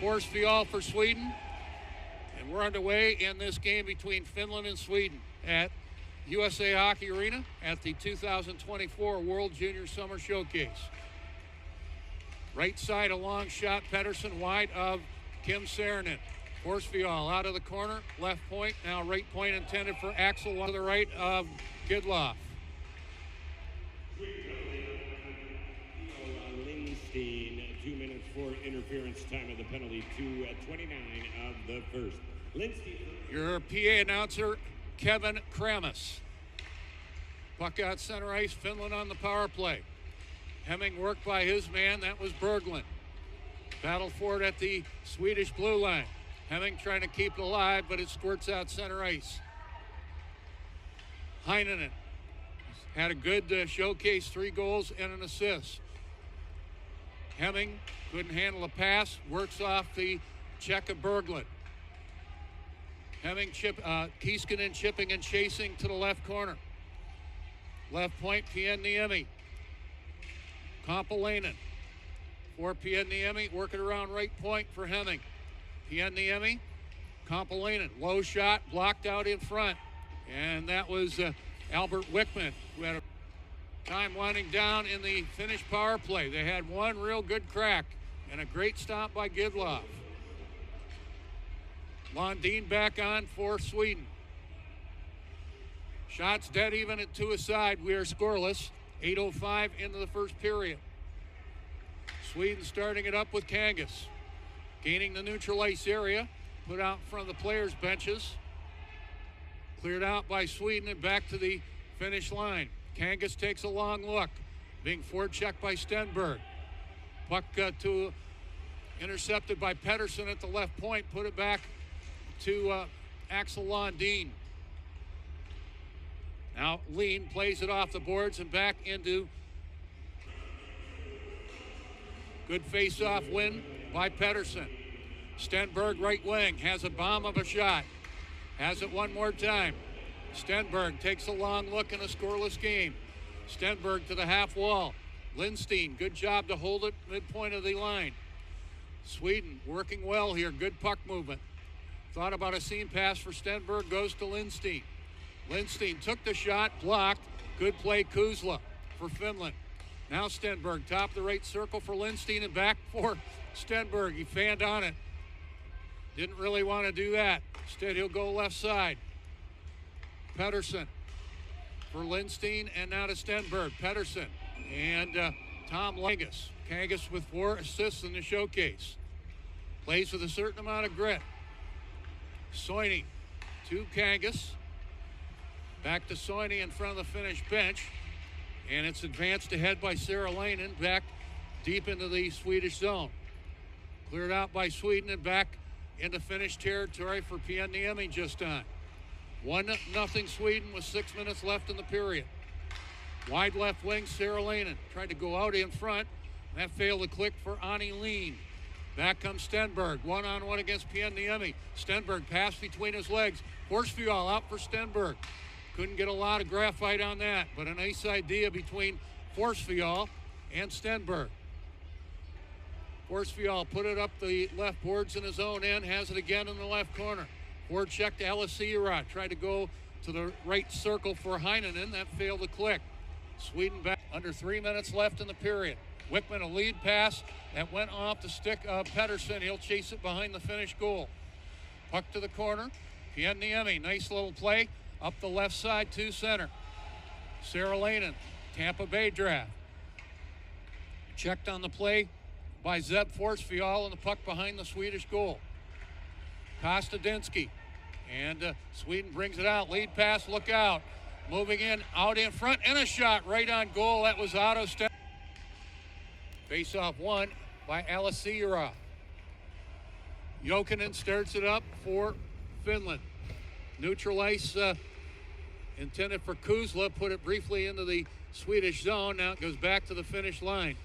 Forsfjäll for Sweden. And we're underway in this game between Finland and Sweden at USA Hockey Arena at the 2024 World Junior Summer Showcase. Right side, a long shot, Pettersson wide of Kim Saarinen. Forsfjäll out of the corner, left point, now right point intended for Axel to the right of Gidloff. Lindstein, 2 minutes for interference time of the penalty, 2:29 of the first. Lindstein. Your PA announcer, Kevin Kramus. Puck out center ice, Finland on the power play. Hemming worked by his man, that was Berglund. Battle for it at the Swedish blue line. Hemming trying to keep it alive, but it squirts out center ice. Heinonen had a good showcase, 3 goals and an assist. Hemming couldn't handle a pass, works off the check of Berglund. Hemming, Kiiskinen chipping and chasing to the left corner. Left point, Pieniemi. Kompalainen for Pieniemi, working around right point for Hemming. Pieniemi, Kompalainen, low shot, blocked out in front. And that was Albert Wickman, who had a time winding down in the Finnish power play. They had one real good crack and a great stop by Gidloff. Lundin back on for Sweden. Shots dead even at 2 aside. We are scoreless. 8:05 into the first period. Sweden starting it up with Kangas. Gaining the neutral ice area. Put out in front of the players' benches. Cleared out by Sweden and back to the finish line. Kangas takes a long look. Being forechecked by Stenberg. Puck intercepted by Pettersson at the left point. Put it back to Axel Lundin. Now Lean plays it off the boards and back into good face-off win by Pettersson. Stenberg right wing has a bomb of a shot. Has it one more time. Stenberg takes a long look in a scoreless game. Stenberg to the half wall. Lindstein, good job to hold it midpoint of the line. Sweden working well here, good puck movement. Thought about a seam pass for Stenberg, goes to Lindstein. Lindstein took the shot, blocked. Good play, Kuzla for Finland. Now Stenberg, top of the right circle for Lindstein and back for Stenberg. He fanned on it. Didn't really want to do that. Instead, he'll go left side. Pettersson for Lindstein and now to Stenberg. Pettersson and Tom Langus. Kangas with 4 assists in the showcase. Plays with a certain amount of grit. Soini to Kangas. Back to Soini in front of the Finnish bench. And it's advanced ahead by Saarinen, back deep into the Swedish zone. Cleared out by Sweden and back into Finnish territory for Pieniemi just on. 1-0 Sweden with 6 minutes left in the period. Wide left wing, Saarinen tried to go out in front. That failed to click for Ani Lean. Back comes Stenberg, one-on-one against Pieniemi. Stenberg passed between his legs. Forsfjäll out for Stenberg. Couldn't get a lot of graphite on that, but a nice idea between Forsfjäll and Stenberg. Forsfjäll put it up the left boards in his own end, has it again in the left corner. Forecheck to Elisira, tried to go to the right circle for Heinonen, that failed to click. Sweden back, under 3 minutes left in the period. Wickman, a lead pass that went off the stick of Pettersson. He'll chase it behind the Finnish goal. Puck to the corner. Pieniemi, nice little play. Up the left side to center. Saarinen, Tampa Bay draft. Checked on the play by Zeb Forsfjäll and the puck behind the Swedish goal. Kostadinsky. And Sweden brings it out. Lead pass, look out. Moving in, out in front, and a shot right on goal. That was Otto Sten. Face-off won by Elisira. Jokinen starts it up for Finland. Neutral ice intended for Kuzla, put it briefly into the Swedish zone. Now it goes back to the Finnish line.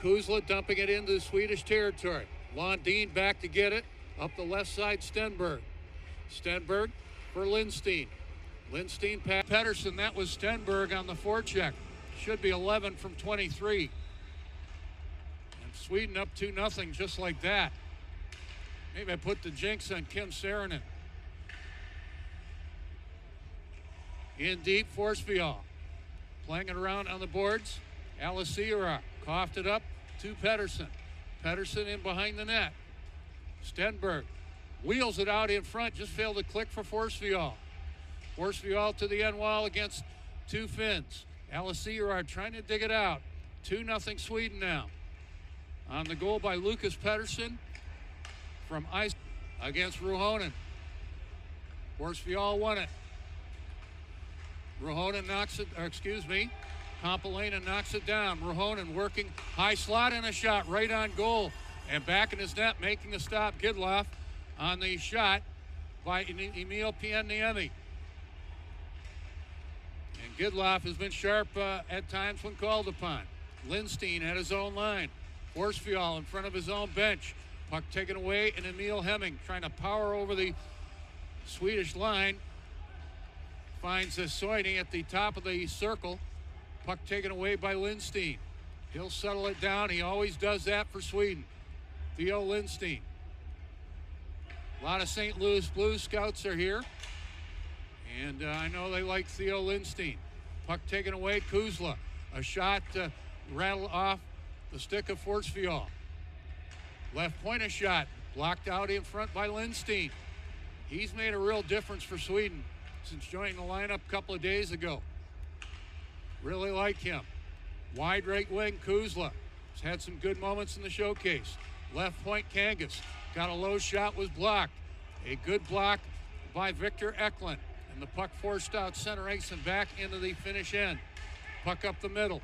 Kuzla dumping it into Swedish territory. Lundin back to get it. Up the left side, Stenberg. Stenberg for Lindstein. Lindstein pass Pettersson. That was Stenberg on the forecheck. Should be 11 from 23. And Sweden up 2-0 just like that. Maybe I put the jinx on Kim Saarinen. In deep, Forsfjäll. Playing it around on the boards. Alessira coughed it up to Pedersen. Pedersen in behind the net. Stenberg wheels it out in front, just failed to click for Forsfjäll. Forsfjäll to the end wall against two Finns. Alessira trying to dig it out. 2-0 Sweden now. On the goal by Lucas Pedersen from ice against Ruhonen. Forsfjäll won it. Ruhonen knocks it, Kompalainen knocks it down. Ruhonen working high slot and a shot right on goal. And back in his net, making the stop, Gidloff on the shot by Emil Pieniemi. And Gidloff has been sharp at times when called upon. Lindstein at his own line. Forsfjäll in front of his own bench. Puck taken away, and Emil Hemming trying to power over the Swedish line. Finds Soini at the top of the circle. Puck taken away by Lindstein. He'll settle it down. He always does that for Sweden. Theo Lindstein. A lot of St. Louis Blues scouts are here. And I know they like Theo Lindstein. Puck taken away, Kuzla. A shot rattled off the stick of Forsfjäll. Left point, a shot. Blocked out in front by Lindstein. He's made a real difference for Sweden since joining the lineup a couple of days ago. Really like him. Wide right wing, Kuzla. He's had some good moments in the showcase. Left point, Kangas. Got a low shot, was blocked. A good block by Victor Eklund. And the puck forced out center ice and back into the Finnish end. Puck up the middle.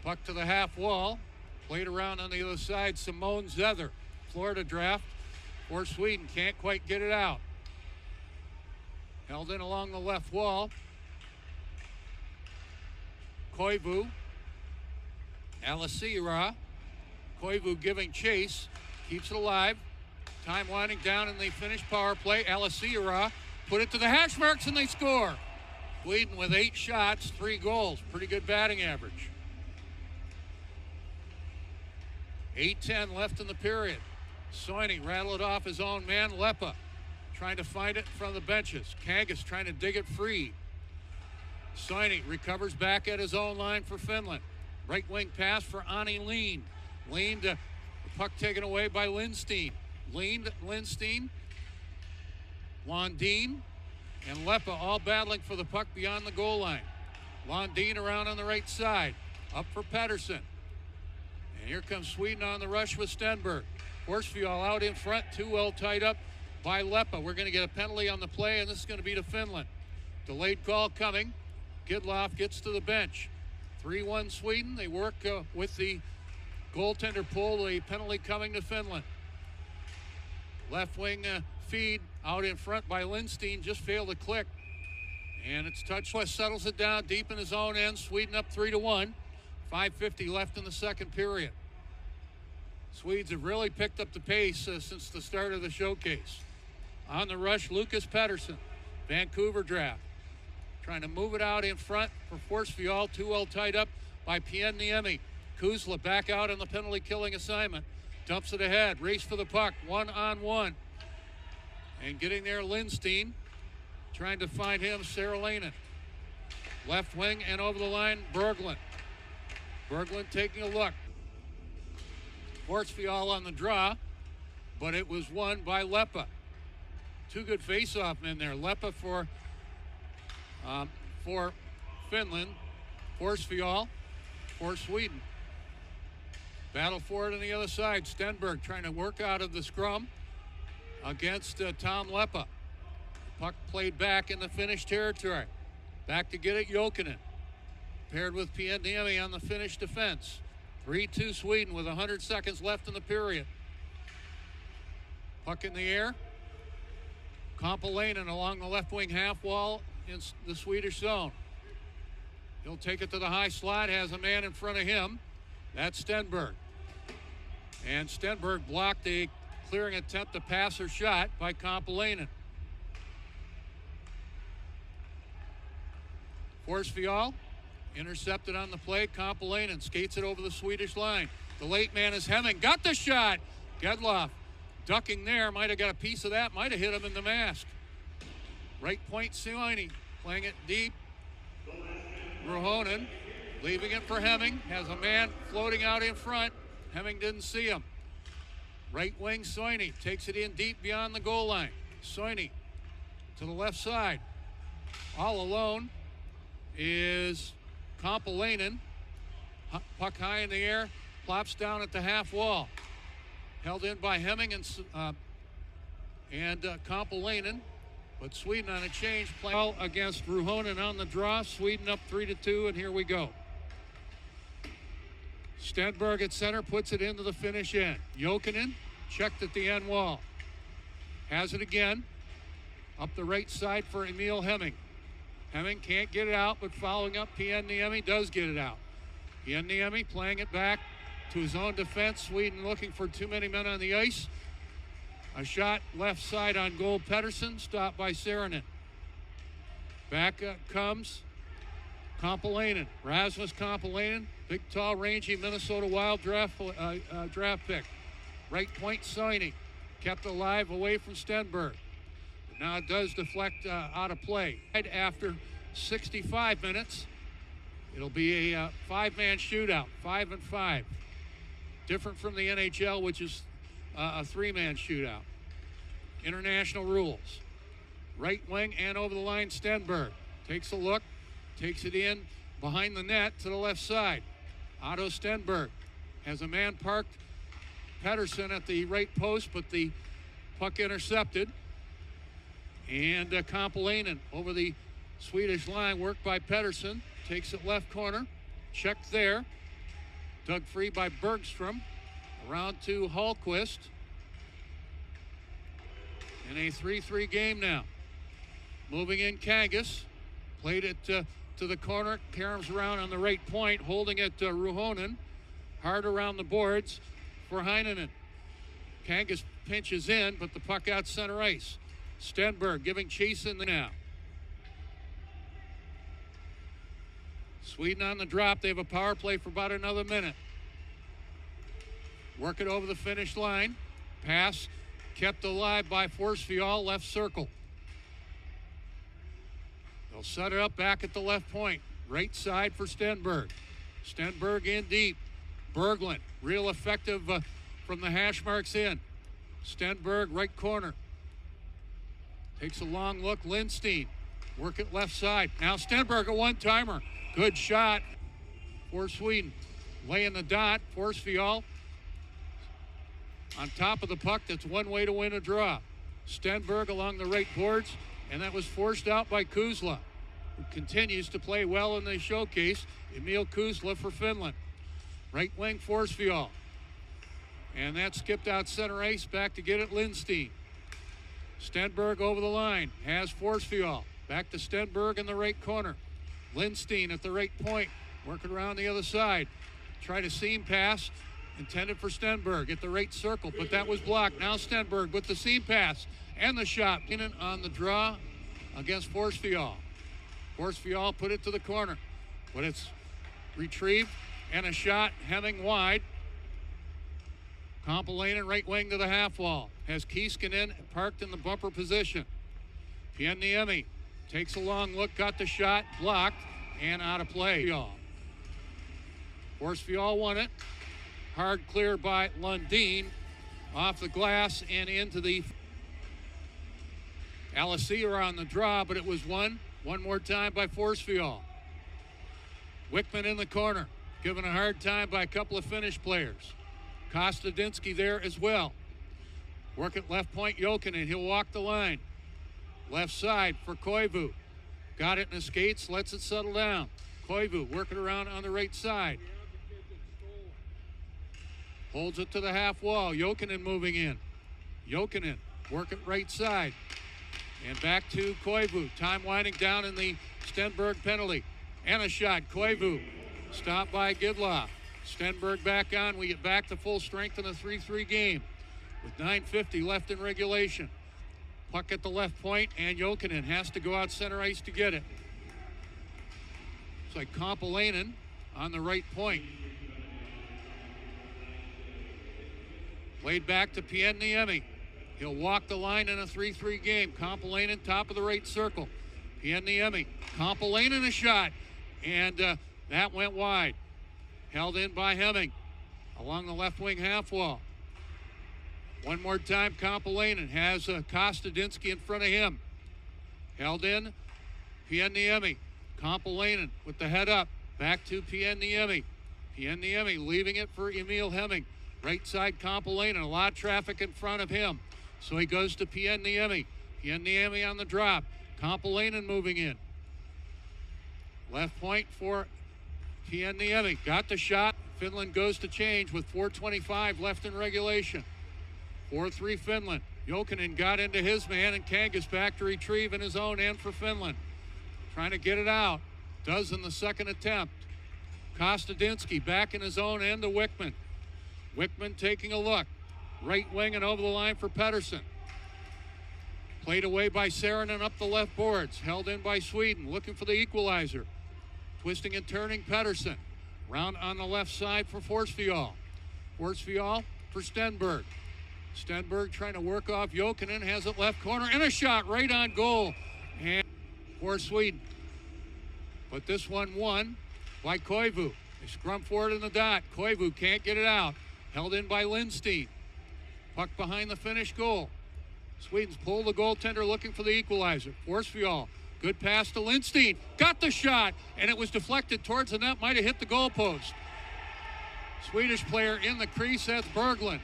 Puck to the half wall. Played around on the other side. Simone Zether, Florida draft for Sweden. Can't quite get it out. Held in along the left wall. Koivu. Alessira. Koivu giving chase. Keeps it alive. Time winding down in the Finnish power play. Alessira put it to the hash marks and they score. Sweden with 8 shots, 3 goals. Pretty good batting average. 8:10 left in the period. Soini rattled it off his own man, Lepa. Trying to find it from the benches. Kangas trying to dig it free. Soini recovers back at his own line for Finland. Right wing pass for Ani Lean. Lean to the puck taken away by Lindstein. Lean to Lindstein. Lundin and Lepa all battling for the puck beyond the goal line. Lundin around on the right side. Up for Pedersen. And here comes Sweden on the rush with Stenberg. Forsfjäll out in front, too well tied up by Lepa. We're going to get a penalty on the play, and this is going to be to Finland. Delayed call coming. Gidloff gets to the bench. 3-1 Sweden. They work with the goaltender pull. The penalty coming to Finland. Left wing feed out in front by Lindstein. Just failed to click. And it's touchless. Settles it down deep in his own end. Sweden up 3-1. 5:50 left in the second period. Swedes have really picked up the pace since the start of the showcase. On the rush, Lucas Pedersen, Vancouver draft. Trying to move it out in front for Forsfjäll, too well tied up by Pieniemi. Kuzla back out on the penalty killing assignment. Dumps it ahead, race for the puck, 1-on-1. And getting there, Lindstein. Trying to find him, Saralainen. Left wing and over the line, Berglund. Berglund taking a look. Forsfjäll on the draw, but it was won by Lepa. 2 good face-off men there. Lepa for Finland, Forsfjäll for Sweden. Battle for it on the other side. Stenberg trying to work out of the scrum against Tom Lepa. Puck played back in the Finnish territory. Back to get it, Jokinen. Paired with Pieniemi on the Finnish defense. 3-2 Sweden with 100 seconds left in the period. Puck in the air. Kompalainen along the left wing half wall in the Swedish zone. He'll take it to the high slot, has a man in front of him. That's Stenberg. And Stenberg blocked a clearing attempt to pass or shot by Kompalainen. Forsfjäll Intercepted on the play. Kompalainen skates it over the Swedish line. The late man is Hemming. Got the shot. Gedloff ducking there. Might have got a piece of that. Might have hit him in the mask. Right point, Suoni playing it deep. Ruhonen leaving it for Hemming. Has a man floating out in front. Hemming didn't see him. Right wing, Soini takes it in deep beyond the goal line. Soini to the left side. All alone is Kompalainen. Puck high in the air, plops down at the half wall. Held in by Hemming and Kompalainen. But Sweden on a change play against Ruhonen on the draw. Sweden up 3-2, and here we go. Stenberg at center puts it into the finish end. Jokinen checked at the end wall. Has it again. Up the right side for Emil Hemming. Hemming can't get it out, but following up Pieniemi does get it out. Pieniemi playing it back to his own defense. Sweden looking for too many men on the ice. A shot left side on goal. Pettersson stopped by Saarinen. Back comes Kompalainen. Rasmus Kompalainen, big, tall, rangy Minnesota Wild draft pick. Right point, Soini. Kept alive away from Stenberg. But now it does deflect out of play. After 65 minutes, it'll be a five-man shootout, 5-5. Different from the NHL, which is a three-man shootout. International rules. Right wing and over the line, Stenberg. Takes a look, takes it in behind the net to the left side. Otto Stenberg has a man parked, Pettersson at the right post, but the puck intercepted. And Kompalainen over the Swedish line, worked by Pettersson. Takes it left corner, checked there. Dug free by Bergstrom. Around to Hallquist. In a 3-3 game now. Moving in Kangas. Played it to the corner. Caroms around on the right point. Holding it Ruhonen. Hard around the boards for Heinonen. Kangas pinches in, but the puck out center ice. Stenberg giving chase in the now. Sweden on the drop. They have a power play for about another minute. Work it over the finish line. Pass kept alive by Forsfjäll, left circle. They'll set it up back at the left point. Right side for Stenberg. Stenberg in deep. Berglund, real effective from the hash marks in. Stenberg, right corner. Takes a long look. Lindstein, work it left side. Now Stenberg, a one-timer. Good shot for Sweden. Laying the dot. Forsfjäll on top of the puck. That's one way to win a draw. Stenberg along the right boards, and that was forced out by Kuzla, who continues to play well in the showcase. Emil Kuzla for Finland. Right wing, Forsfjäll. And that skipped out center ice, back to get it, Lindstein. Stenberg over the line, has Forsfjäll. Back to Stenberg in the right corner. Lindstein at the right point, working around the other side. Tried a seam pass, intended for Stenberg at the right circle, but that was blocked. Now Stenberg with the seam pass and the shot. On the draw against Forsfjäll. Forsfjäll put it to the corner, but it's retrieved and a shot, Hemming wide. Kompalainen right wing to the half wall. Has Kiiskinen parked in the bumper position. Pieniemi takes a long look, got the shot, blocked, and out of play. Forsfjäll won it. Hard clear by Lundin. Off the glass and into the... Alessia on the draw, but it was won one more time by Forsfjäll. Wickman in the corner, given a hard time by a couple of Finnish players. Kostadinsky there as well. Work at left point, Jokinen. He'll walk the line. Left side for Koivu. Got it in his skates, lets it settle down. Koivu working around on the right side. Holds it to the half wall. Jokinen moving in. Jokinen working right side. And back to Koivu. Time winding down in the Stenberg penalty. And a shot. Koivu stopped by Gidloff. Stenberg back on. We get back to full strength in a 3-3 game with 9:50 left in regulation. Puck at the left point, and Jokinen has to go out center ice to get it. It's like Kompalainen on the right point. Laid back to Pieniemi. He'll walk the line in a 3-3 game. Kompalainen, top of the right circle. Pieniemi. Kompalainen, a shot. And that went wide. Held in by Hemming along the left wing half wall. One more time, Kompalainen has Kostadinsky in front of him. Held in, Pieniemi. Kompalainen with the head up. Back to Pieniemi. Pieniemi leaving it for Emil Hemming. Right side, Kompalainen. A lot of traffic in front of him. So he goes to Pieniemi. Pieniemi on the drop. Kompalainen moving in. Left point for Pieniemi. Got the shot. Finland goes to change with 4:25 left in regulation. 4-3 Finland. Jokinen got into his man, and Kangas back to retrieve in his own end for Finland. Trying to get it out. Does in the second attempt. Kostadinsky back in his own end to Wickman. Wickman taking a look. Right wing and over the line for Pettersson. Played away by Saarinen up the left boards. Held in by Sweden. Looking for the equalizer. Twisting and turning Pettersson. Round on the left side for Forsfjäll. Forsfjäll for Stenberg. Stenberg trying to work off Jokinen. Has it left corner. And a shot right on goal. And for Sweden. But this one won by Koivu. They scrum forward in the dot. Koivu can't get it out. Held in by Lindstein. Puck behind the Finnish goal. Sweden's pulled the goaltender looking for the equalizer. Forsfjäll. Good pass to Lindstein. Got the shot. And it was deflected towards the net. Might have hit the goalpost. Swedish player in the crease. That's Berglund.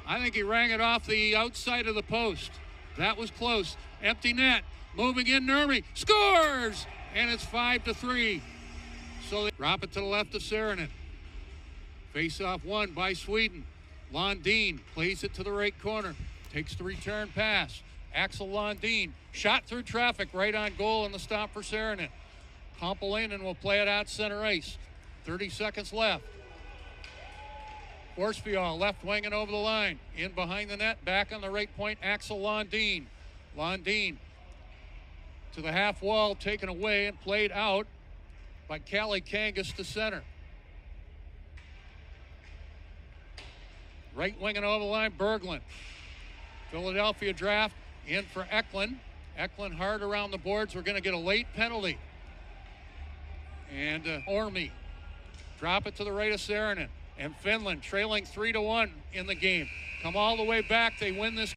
I think he rang it off the outside of the post. That was close. Empty net. Moving in, Nurmi. Scores! And it's 5-3. So they drop it to the left of Saarinen. Face-off won by Sweden. Lundin plays it to the right corner. Takes the return pass. Axel Lundin. Shot through traffic right on goal and the stop for Saarinen. Kompalainen will play it out center ice. 30 seconds left. Forsfjäll left wing and over the line. In behind the net, back on the right point, Axel Lundin. Lundin to the half wall, taken away and played out by Kalle Kangas to center. Right wing and over the line, Berglund. Philadelphia draft in for Eklund. Eklund hard around the boards. We're going to get a late penalty. And Ormi. Drop it to the right of Saarinen. And Finland trailing 3-1 in the game. Come all the way back. They win this.